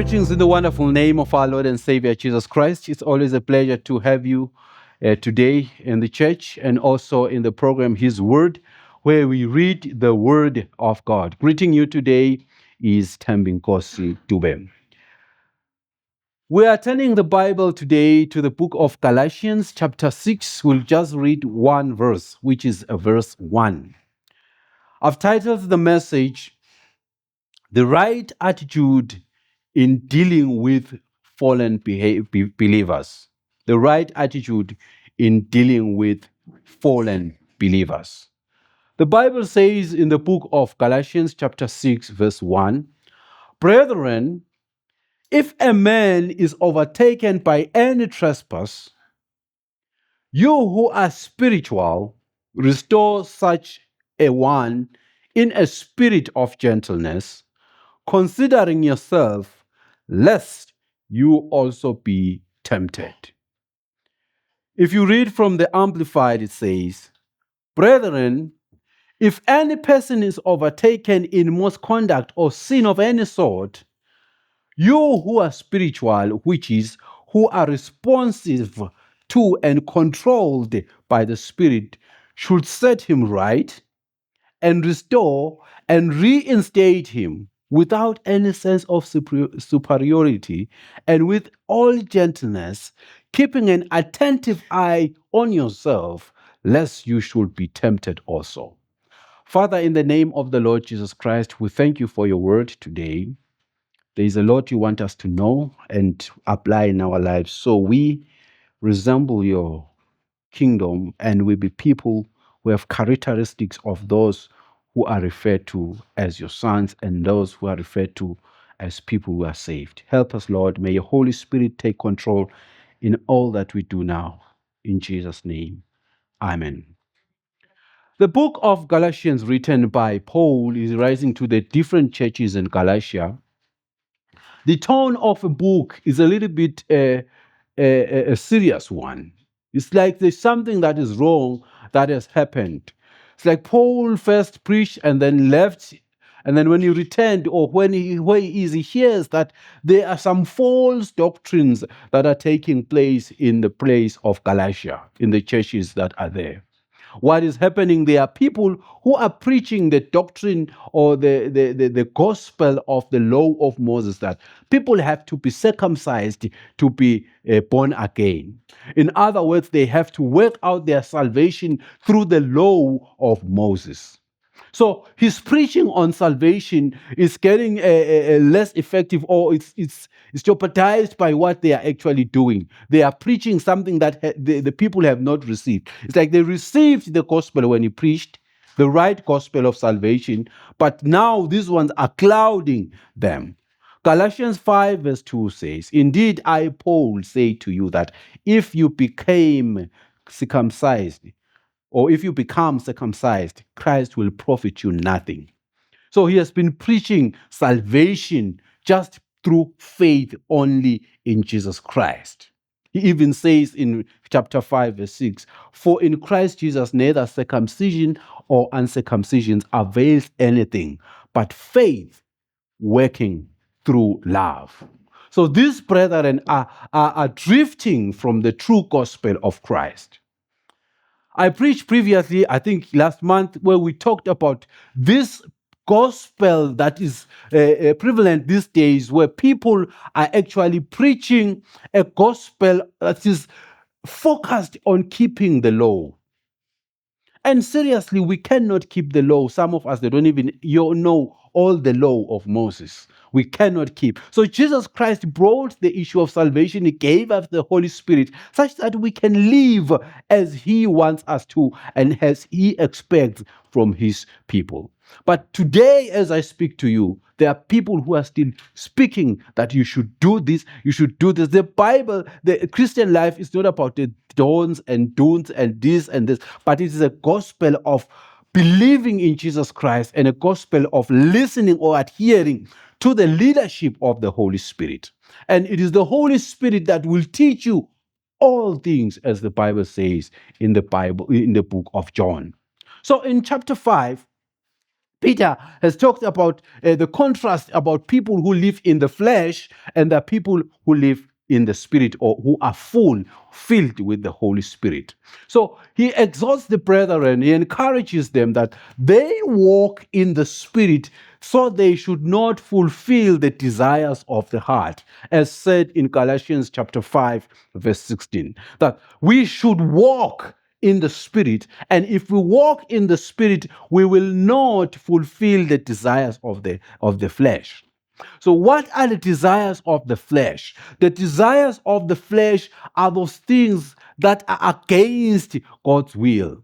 Greetings in the wonderful name of our Lord and Savior Jesus Christ. It's always a pleasure to have you today in the church and also in the program His Word, where we read the Word of God. Greeting you today is Thembinkosi Dube. We are turning the Bible today to the book of Galatians, chapter 6. We'll just read one verse, which is verse 1. I've titled the message, The Right Attitude in Dealing with Fallen Believers. The right attitude in dealing with fallen believers. The Bible says in the book of Galatians, chapter 6, verse 1, Brethren, if a man is overtaken by any trespass, you who are spiritual, restore such a one in a spirit of gentleness, considering yourself, lest you also be tempted. If you read from the Amplified, it says, Brethren, if any person is overtaken in misconduct or sin of any sort, you who are spiritual, which is, who are responsive to and controlled by the Spirit, should set him right and restore and reinstate him without any sense of superiority and with all gentleness, keeping an attentive eye on yourself, lest you should be tempted also. Father, in the name of the Lord Jesus Christ, we thank you for your word today. There is a lot you want us to know and apply in our lives so we resemble your kingdom and we be people who have characteristics of those who are referred to as your sons and those who are referred to as people who are saved. Help us, Lord. May your Holy Spirit take control in all that we do now. In Jesus' name, amen. The book of Galatians, written by Paul, is writing to the different churches in Galatia. The tone of the book is a little bit a serious one. It's like there's something that is wrong that has happened. It's like Paul first preached and then left, and then when he returned or where he is, he hears that there are some false doctrines that are taking place in the place of Galatia, in the churches that are there. What is happening? There are people who are preaching the doctrine or the gospel of the law of Moses, that people have to be circumcised to be born again. In other words, they have to work out their salvation through the law of Moses. So his preaching on salvation is getting less effective, or it's jeopardized by what they are actually doing. They are preaching something that the people have not received. It's like they received the gospel when he preached the right gospel of salvation, but now these ones are clouding them. Galatians 5 verse 2 says, Indeed, I, Paul, say to you that if you became circumcised, or if you become circumcised, Christ will profit you nothing. So he has been preaching salvation just through faith only in Jesus Christ. He even says in chapter 5, verse 6, For in Christ Jesus neither circumcision or uncircumcision avails anything, but faith working through love. So these brethren are drifting from the true gospel of Christ. I preached previously, I think last month, where we talked about this gospel that is prevalent these days, where people are actually preaching a gospel that is focused on keeping the law. And seriously, we cannot keep the law. Some of us, they don't even know all the law of Moses. We cannot keep. So Jesus Christ brought the issue of salvation. He gave us the Holy Spirit such that we can live as he wants us to and as he expects from his people. But today, as I speak to you, there are people who are still speaking that you should do this, you should do this. The Bible, the Christian life is not about the don'ts and don'ts and this and this, but it is a gospel of believing in Jesus Christ and a gospel of listening or adhering to the leadership of the Holy Spirit. And it is the Holy Spirit that will teach you all things, as the Bible says in the Bible, in the book of John. So in chapter 5, Peter has talked about the contrast about people who live in the flesh and the people who live in the spirit, or who are filled with the Holy Spirit. So he exhorts the brethren, he encourages them that they walk in the spirit so they should not fulfill the desires of the heart, as said in Galatians chapter 5, verse 16, that we should walk in the spirit, and if we walk in the spirit, we will not fulfill the desires of the flesh. So what are the desires of the flesh? The desires of the flesh are those things that are against God's will.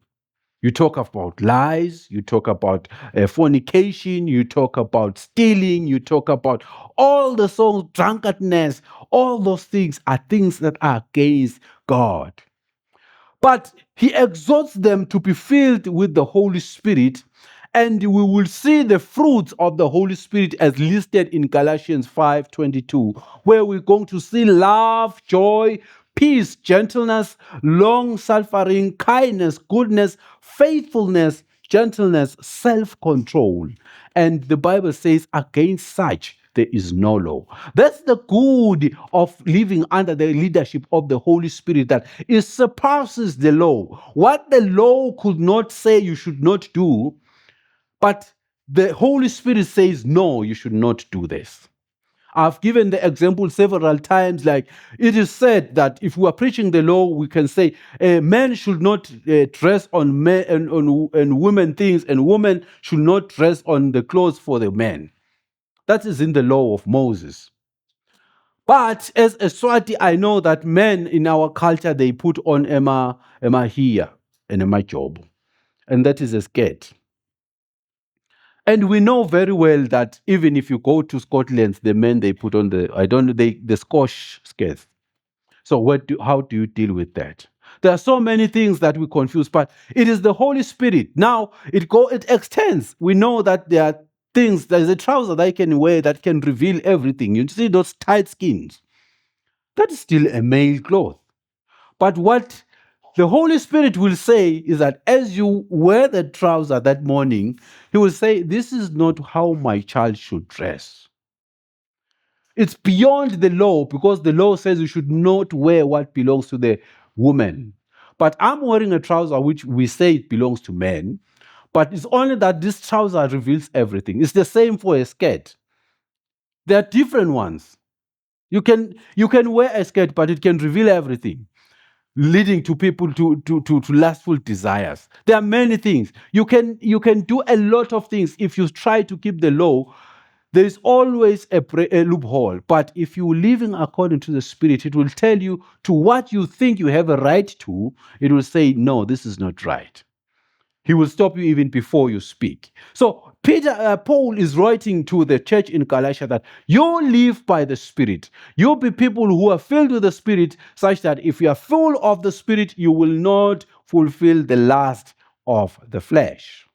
You talk about lies, you talk about fornication, you talk about stealing, you talk about all the songs, drunkenness. All those things are things that are against God. But he exhorts them to be filled with the Holy Spirit, and we will see the fruits of the Holy Spirit as listed in Galatians 5:22, where we're going to see love, joy, peace, gentleness, long suffering, kindness, goodness, faithfulness, gentleness, self-control. And the Bible says, against such there is no law. That's the good of living under the leadership of the Holy Spirit, that it surpasses the law. What the law could not say you should not do, but the Holy Spirit says, no, you should not do this. I've given the example several times, like it is said that if we are preaching the law, we can say men should not dress on men and women things, and women should not dress on the clothes for the men. That is in the law of Moses. But as a Swati, I know that men in our culture, they put on ema here and ema job. And that is a skirt. And we know very well that even if you go to Scotland, the men, they put on the Scotch skirt. So how do you deal with that? There are so many things that we confuse, but it is the Holy Spirit. Now it extends. We know that there are things, there's a trouser that I can wear that can reveal everything. You see those tight skins. That is still a male cloth. But what the Holy Spirit will say is that as you wear the trouser that morning, he will say, this is not how my child should dress. It's beyond the law, because the law says you should not wear what belongs to the woman. But I'm wearing a trouser which we say it belongs to men, but it's only that this trouser reveals everything. It's the same for a skirt. There are different ones. You can wear a skirt, but it can reveal everything, leading to people to lustful desires. There are many things. You can do a lot of things if you try to keep the law. There is always a loophole. But if you're living according to the Spirit, it will tell you to what you think you have a right to. It will say, no, this is not right. He will stop you even before you speak. So Paul is writing to the church in Galatia that you live by the Spirit. You'll be people who are filled with the Spirit, such that if you are full of the Spirit, you will not fulfill the lust of the flesh.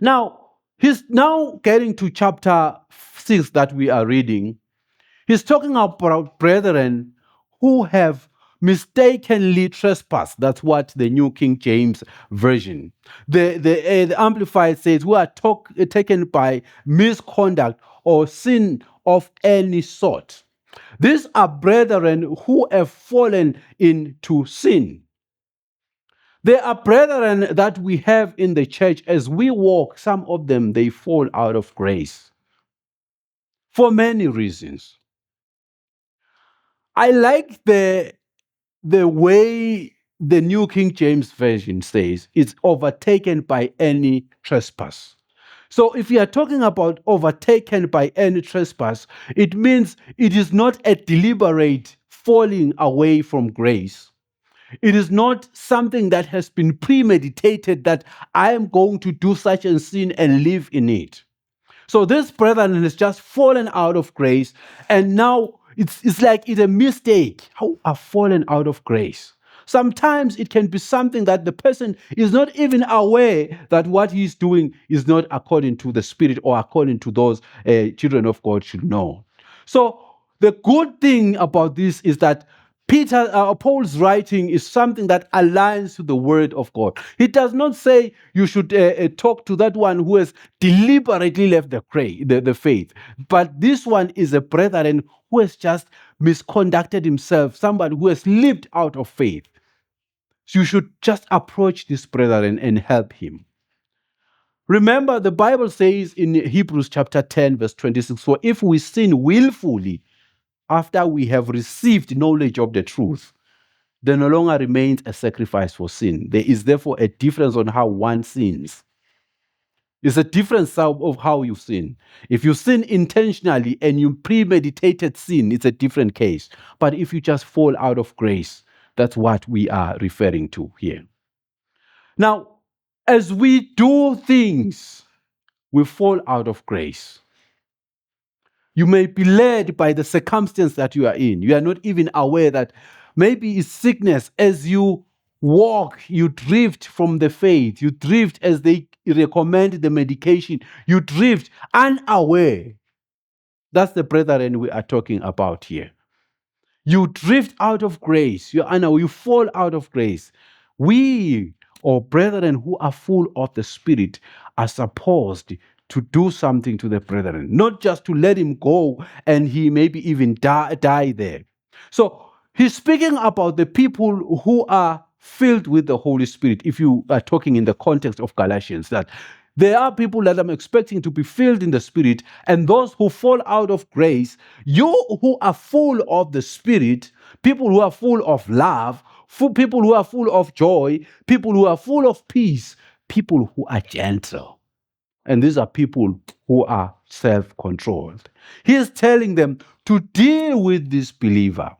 Now, he's now getting to chapter 6 that we are reading. He's talking about brethren who have mistakenly trespassed. That's what the New King James Version. The Amplified says, who are taken by misconduct or sin of any sort. These are brethren who have fallen into sin. There are brethren that we have in the church. As we walk, some of them, they fall out of grace for many reasons. I like the way the New King James Version says, it's overtaken by any trespass. So if you are talking about overtaken by any trespass, it means it is not a deliberate falling away from grace. It is not something that has been premeditated, that I am going to do such a sin and live in it. So this brethren has just fallen out of grace, and now it's like it's a mistake. How I've fallen out of grace. Sometimes it can be something that the person is not even aware that what he's doing is not according to the Spirit or according to those children of God should know. So the good thing about this is that Paul's writing is something that aligns to the word of God. He does not say you should talk to that one who has deliberately left the faith, but this one is a brethren who has just misconducted himself, somebody who has lived out of faith. So you should just approach this brethren and help him. Remember, the Bible says in Hebrews chapter 10, verse 26, for if we sin willfully after we have received knowledge of the truth, there no longer remains a sacrifice for sin. There is therefore a difference on how one sins. It's a difference of how you sin. If you sin intentionally and you premeditated sin, it's a different case. But if you just fall out of grace, that's what we are referring to here. Now, as we do things, we fall out of grace. You may be led by the circumstance that you are in. You are not even aware that maybe it's sickness. As you walk, you drift from the faith. You drift as they recommend the medication. You drift unaware. That's the brethren we are talking about here. You drift out of grace. You unaware. You fall out of grace. We, or brethren who are full of the Spirit, are supposed to do something to the brethren, not just to let him go and he maybe even die there. So he's speaking about the people who are filled with the Holy Spirit. If you are talking in the context of Galatians, that there are people that I'm expecting to be filled in the Spirit, and those who fall out of grace, you who are full of the Spirit, people who are full of love, people who are full of joy, people who are full of peace, people who are gentle. And these are people who are self-controlled. He is telling them to deal with this believer.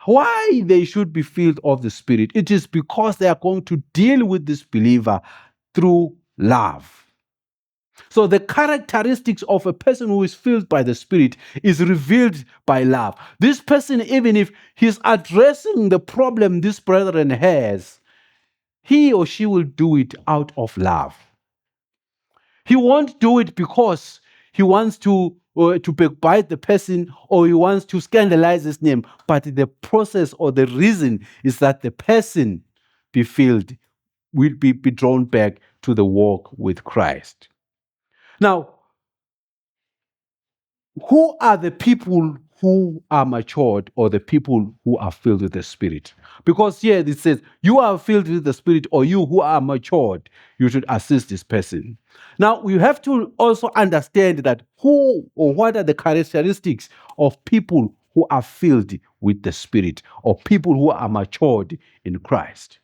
Why they should be filled of the Spirit? It is because they are going to deal with this believer through love. So the characteristics of a person who is filled by the Spirit is revealed by love. This person, even if he's addressing the problem this brethren has, he or she will do it out of love. He won't do it because he wants to backbite the person or he wants to scandalize his name. But the process or the reason is that the person be filled, will be drawn back to the walk with Christ. Now, who are the people who are matured or the people who are filled with the Spirit? Because here it says, you are filled with the Spirit, or you who are matured, you should assist this person. Now, we have to also understand that who or what are the characteristics of people who are filled with the Spirit, or people who are matured in Christ.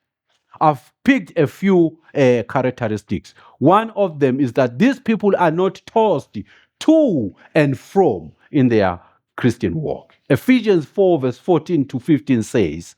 I've picked a few characteristics. One of them is that these people are not tossed to and from in their Christian walk. Ephesians 4 verse 14 to 15 says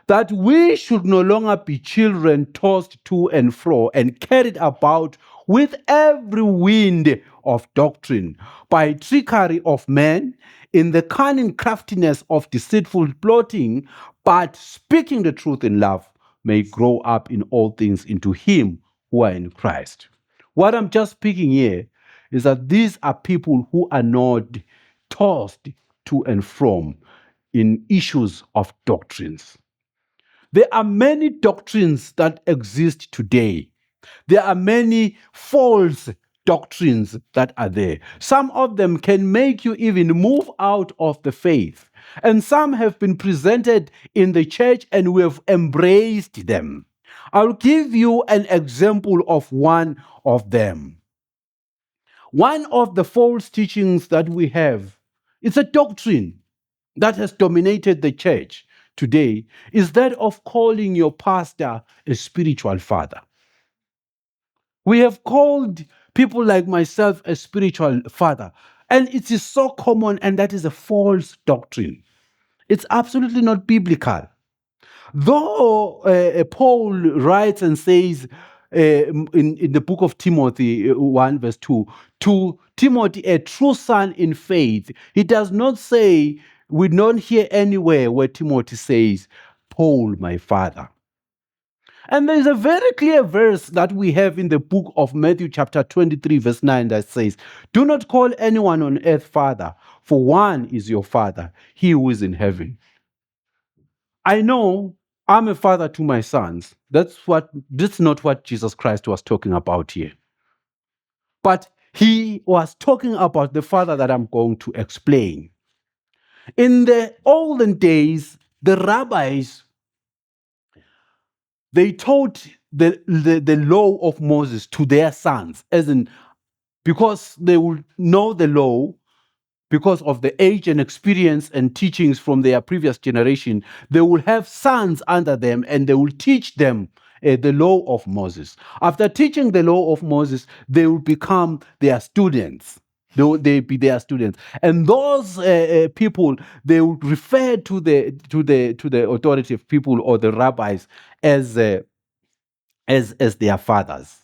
that we should no longer be children tossed to and fro and carried about with every wind of doctrine by trickery of men in the cunning craftiness of deceitful plotting, but speaking the truth in love may grow up in all things into him who are in Christ. What I'm just speaking here is that these are people who are not tossed to and from in issues of doctrines. There are many doctrines that exist today. There are many false doctrines that are there. Some of them can make you even move out of the faith. And some have been presented in the church and we have embraced them. I'll give you an example of one of them. One of the false teachings that we have, it's a doctrine that has dominated the church today, is that of calling your pastor a spiritual father. We have called people like myself a spiritual father, and it is so common, and that is a false doctrine. It's absolutely not biblical. Though Paul writes and says in the book of Timothy 1 verse 2, to Timothy, a true son in faith, he does not say, we don't hear anywhere where Timothy says, Paul, my father. And there's a very clear verse that we have in the book of Matthew chapter 23 verse 9 that says, do not call anyone on earth father, for one is your father, he who is in heaven. I know I'm a father to my sons. That's not what Jesus Christ was talking about here. But he was talking about the father that I'm going to explain. In the olden days, the rabbis, they taught the law of Moses to their sons, as in, because they would know the law, because of the age and experience and teachings from their previous generation, they will have sons under them and they will teach them the law of Moses. After teaching the law of Moses, they will become their students. They be their students, and those people, they would refer to the authoritative people or the rabbis as as their fathers.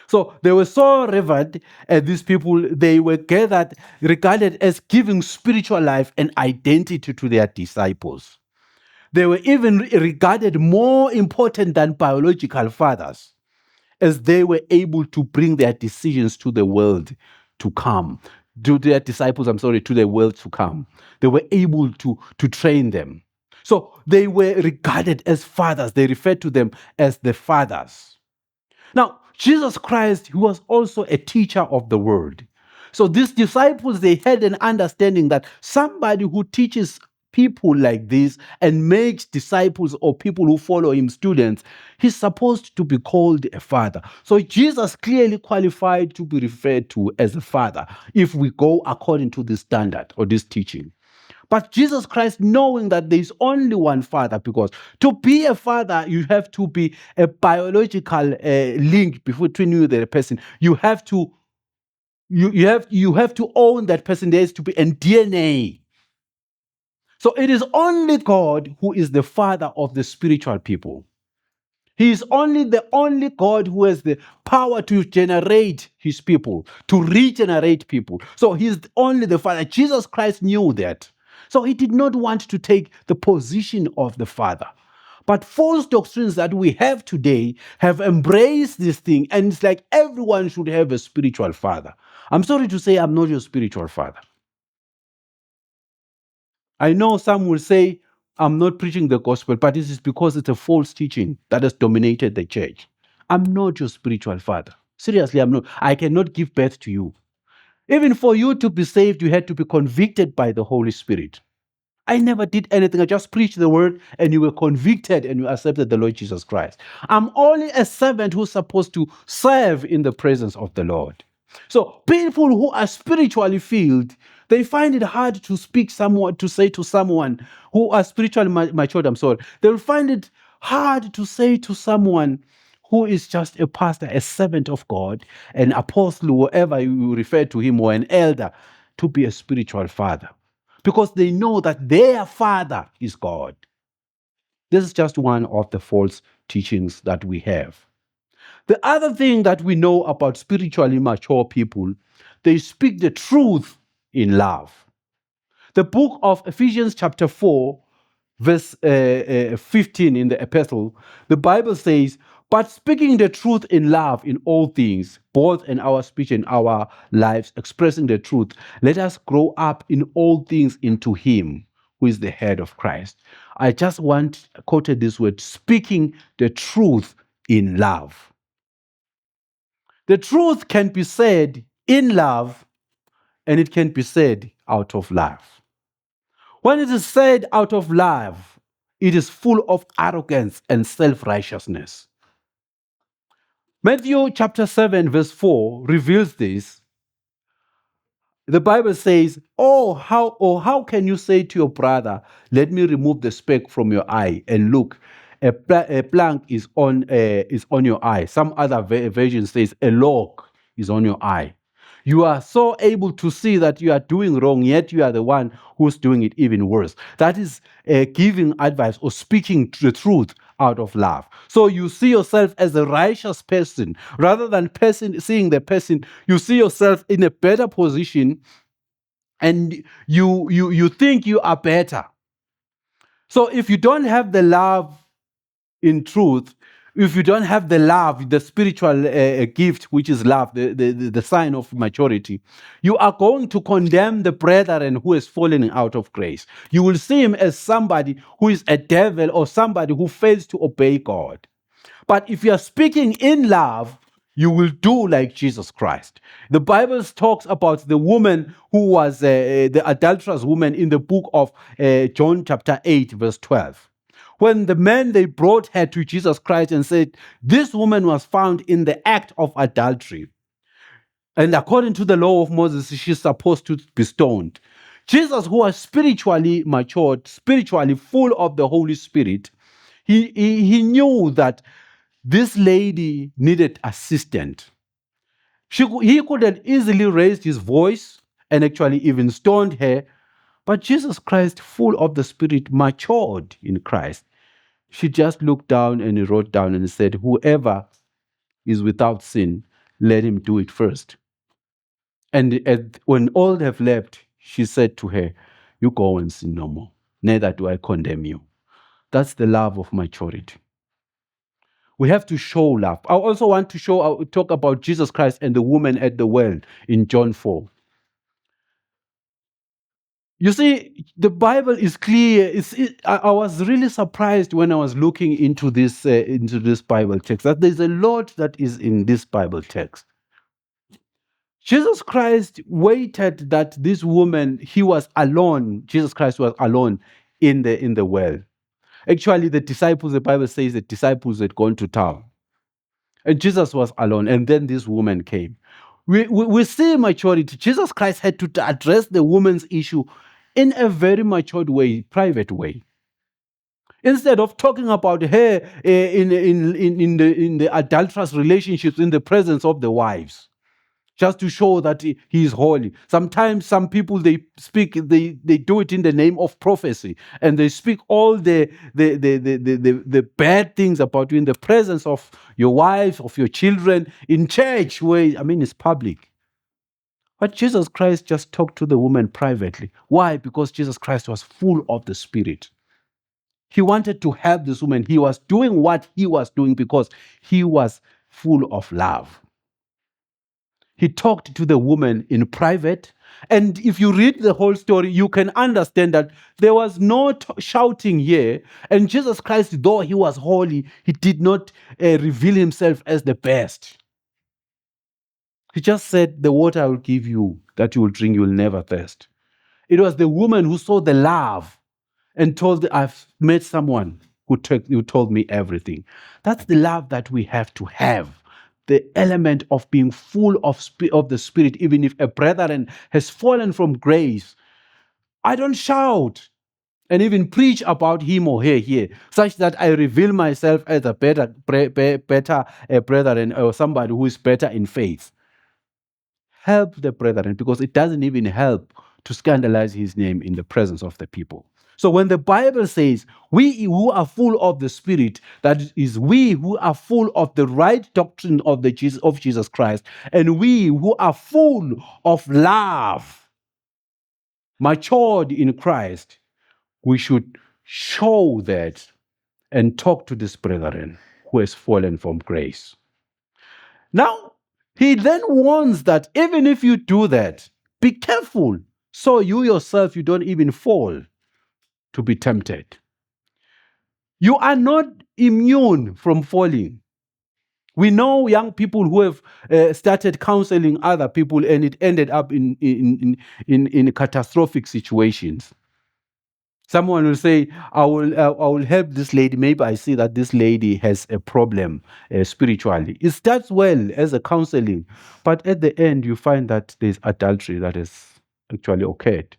So they were so revered, these people, they were gathered, regarded as giving spiritual life and identity to their disciples. They were even regarded more important than biological fathers, as they were able to bring their decisions to the world to come, to their disciples, to the world to come. They were able to train them. So they were regarded as fathers. They referred to them as the fathers. Now, Jesus Christ, who was also a teacher of the word. So these disciples, they had an understanding that somebody who teaches people like this and makes disciples or people who follow him students, he's supposed to be called a father. So Jesus clearly qualified to be referred to as a father if we go according to this standard or this teaching. But Jesus Christ, knowing that there is only one father, because to be a father, you have to be a biological link between you and the person. You have to you have to own that person. There has to be a DNA. So it is only God who is the father of the spiritual people. He is only the only God who has the power to generate his people, to regenerate people. So he's only the Father. Jesus Christ knew that. So he did not want to take the position of the Father. But false doctrines that we have today have embraced this thing, and it's like everyone should have a spiritual father. I'm sorry to say, I'm not your spiritual father. I know some will say, I'm not preaching the gospel, but this is because it's a false teaching that has dominated the church. I'm not your spiritual father. Seriously, I'm not. I cannot give birth to you. Even for you to be saved, you had to be convicted by the Holy Spirit. I never did anything. I just preached the word and you were convicted and you accepted the Lord Jesus Christ. I'm only a servant who's supposed to serve in the presence of the Lord. So people who are spiritually filled, they find it hard to say to someone who are spiritually matured, they'll find it hard to say to someone who is just a pastor, a servant of God, an apostle, whatever you refer to him, or an elder, to be a spiritual father. Because they know that their father is God. This is just one of the false teachings that we have. The other thing that we know about spiritually mature people, they speak the truth in love. The book of Ephesians chapter 4, verse 15 in the epistle, the Bible says, but speaking the truth in love in all things, both in our speech and our lives, expressing the truth, let us grow up in all things into him who is the head of Christ. I just quoted this word, speaking the truth in love. The truth can be said in love and it can be said out of love. When it is said out of love, it is full of arrogance and self-righteousness. Matthew chapter 7 verse 4 reveals this. The Bible says, how can you say to your brother, let me remove the speck from your eye, and look, a plank is on your eye. Some other version says a log is on your eye. You are so able to see that you are doing wrong, yet you are the one who's doing it even worse. That is giving advice or speaking the truth out of love. So you see yourself as a righteous person. Rather than seeing the person, you see yourself in a better position and you think you are better. So if you don't have the love in truth, if you don't have the love, the spiritual gift, which is love, the sign of maturity, you are going to condemn the brethren who is falling out of grace. You will see him as somebody who is a devil or somebody who fails to obey God. But if you are speaking in love, you will do like Jesus Christ. The Bible talks about the woman who was the adulterous woman in the book of John chapter 8, verse 12. When the men, they brought her to Jesus Christ and said, this woman was found in the act of adultery. And according to the law of Moses, she's supposed to be stoned. Jesus, who was spiritually matured, spiritually full of the Holy Spirit, he knew that this lady needed assistance. He could have easily raised his voice and actually even stoned her, but Jesus Christ, full of the Spirit, matured in Christ. She just looked down and he wrote down and said, whoever is without sin, let him do it first. And when all have left, she said to her, you go and sin no more. Neither do I condemn you. That's the love of maturity. We have to show love. I also want to talk about Jesus Christ and the woman at the well in John 4. You see, the Bible is clear. I was really surprised when I was looking into this Bible text that there's a lot that is in this Bible text. Jesus Christ waited that this woman, he was alone. Jesus Christ was alone in the well. Actually, the disciples, the Bible says the disciples had gone to town. And Jesus was alone. And then this woman came. We see maturity. Jesus Christ had to address the woman's issue in a very matured way, private way. Instead of talking about her in the adulterous relationships in the presence of the wives, just to show that he is holy. Sometimes some people, they do it in the name of prophecy, and they speak all the bad things about you in the presence of your wife, of your children, in church, where, I mean, it's public. But Jesus Christ just talked to the woman privately. Why? Because Jesus Christ was full of the Spirit. He wanted to help this woman. He was doing what he was doing because he was full of love. He talked to the woman in private. And if you read the whole story, you can understand that there was no shouting here. And Jesus Christ, though he was holy, he did not reveal himself as the best. He just said, the water I will give you that you will drink, you will never thirst. It was the woman who saw the love and told, I've met someone who told me everything. That's the love that we have to have. The element of being full of the Spirit, even if a brethren has fallen from grace. I don't shout and even preach about him or her here, such that I reveal myself as a better brethren or somebody who is better in faith. Help the brethren, because it doesn't even help to scandalize his name in the presence of the people. So when the Bible says we who are full of the Spirit, that is we who are full of the right doctrine of Jesus Christ, and we who are full of love, matured in Christ, we should show that and talk to this brethren who has fallen from grace. Now, he then warns that even if you do that, be careful so you yourself, you don't even fall to be tempted. You are not immune from falling. We know young people who have started counseling other people, and it ended up in catastrophic situations. Someone will say, I will help this lady. Maybe I see that this lady has a problem spiritually. It starts well as a counseling, but at the end, you find that there's adultery that has actually occurred.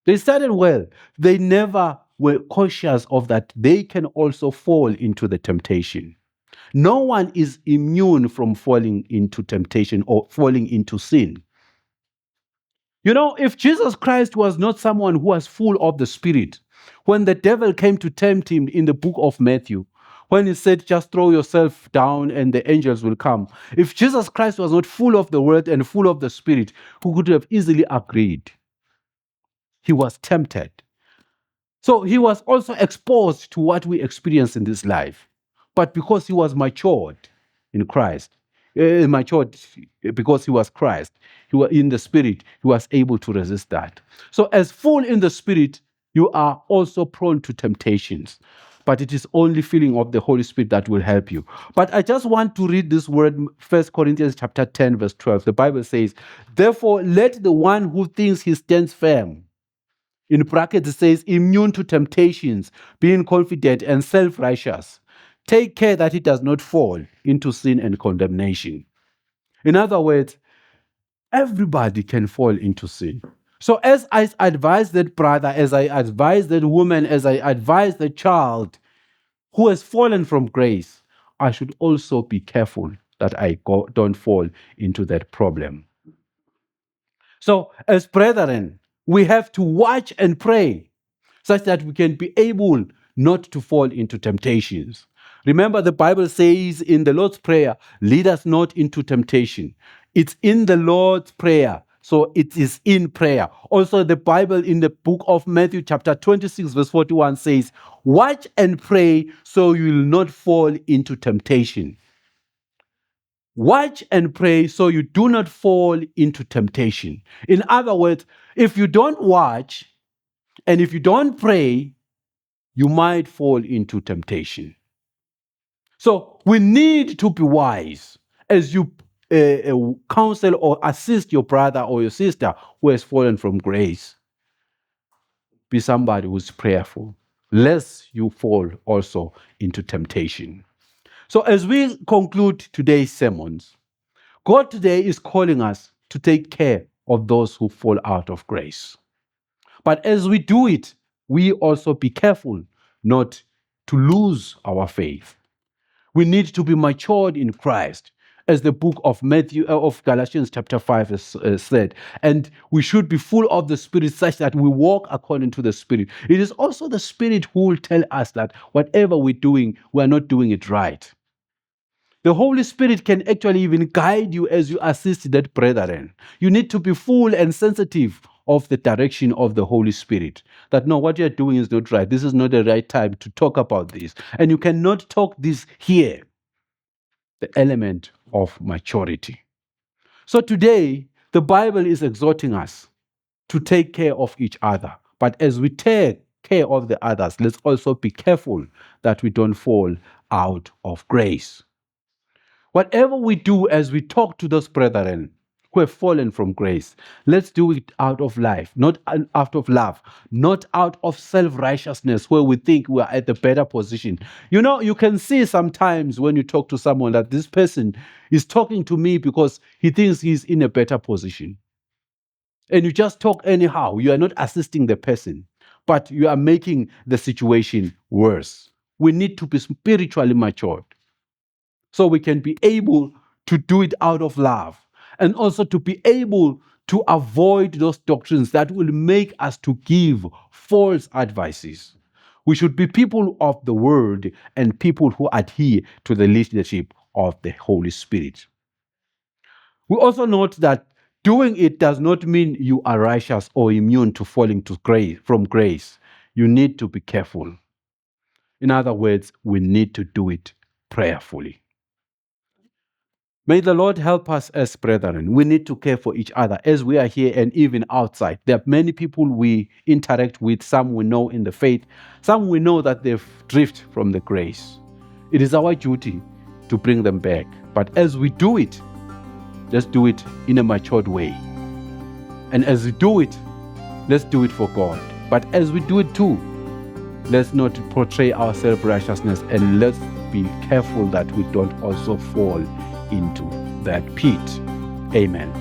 They started well. They never were cautious of that. They can also fall into the temptation. No one is immune from falling into temptation or falling into sin. You know, if Jesus Christ was not someone who was full of the Spirit, when the devil came to tempt him in the book of Matthew, when he said, just throw yourself down and the angels will come. If Jesus Christ was not full of the Word and full of the Spirit, who could have easily agreed? He was tempted. So he was also exposed to what we experience in this life. but because he was matured in Christ, matured because he was Christ, he was in the Spirit, he was able to resist that. So, as full in the Spirit, you are also prone to temptations, but it is only filling of the Holy Spirit that will help you. But I just want to read this word, 1 Corinthians chapter 10, verse 12. The Bible says, therefore, let the one who thinks he stands firm, in brackets it says, immune to temptations, being confident and self-righteous, take care that he does not fall into sin and condemnation. In other words, everybody can fall into sin. So as I advise that brother, as I advise that woman, as I advise the child who has fallen from grace, I should also be careful that I don't fall into that problem. So as brethren, we have to watch and pray such that we can be able not to fall into temptations. Remember, the Bible says in the Lord's Prayer, lead us not into temptation. It's in the Lord's Prayer, so it is in prayer. Also, the Bible in the book of Matthew chapter 26, verse 41 says, watch and pray so you will not fall into temptation. Watch and pray so you do not fall into temptation. In other words, if you don't watch and if you don't pray, you might fall into temptation. So we need to be wise as you counsel or assist your brother or your sister who has fallen from grace. Be somebody who's prayerful, lest you fall also into temptation. So as we conclude today's sermons, God today is calling us to take care of those who fall out of grace. But as we do it, we also be careful not to lose our faith. We need to be matured in Christ, as the book of Galatians chapter 5 has said. And we should be full of the Spirit such that we walk according to the Spirit. It is also the Spirit who will tell us that whatever we're doing, we're not doing it right. The Holy Spirit can actually even guide you as you assist that brethren. You need to be full and sensitive of the direction of the Holy Spirit. That no, what you're doing is not right. This is not the right time to talk about this. And you cannot talk this here. The element of maturity. So today, the Bible is exhorting us to take care of each other. But as we take care of the others, let's also be careful that we don't fall out of grace. Whatever we do as we talk to those brethren who have fallen from grace, let's do it out of life, not out of love, not out of self-righteousness where we think we are at the better position. You know, you can see sometimes when you talk to someone that this person is talking to me because he thinks he's in a better position. And you just talk anyhow. You are not assisting the person, but you are making the situation worse. We need to be spiritually matured, so we can be able to do it out of love and also to be able to avoid those doctrines that will make us to give false advices. We should be people of the word and people who adhere to the leadership of the Holy Spirit. We also note that doing it does not mean you are righteous or immune to falling from grace. You need to be careful. In other words, we need to do it prayerfully. May the Lord help us as brethren. We need to care for each other as we are here and even outside. There are many people we interact with, some we know in the faith, some we know that they've drifted from the grace. It is our duty to bring them back. But as we do it, let's do it in a matured way. And as we do it, let's do it for God. But as we do it too, let's not portray our self-righteousness, and let's be careful that we don't also fall into that pit. Amen.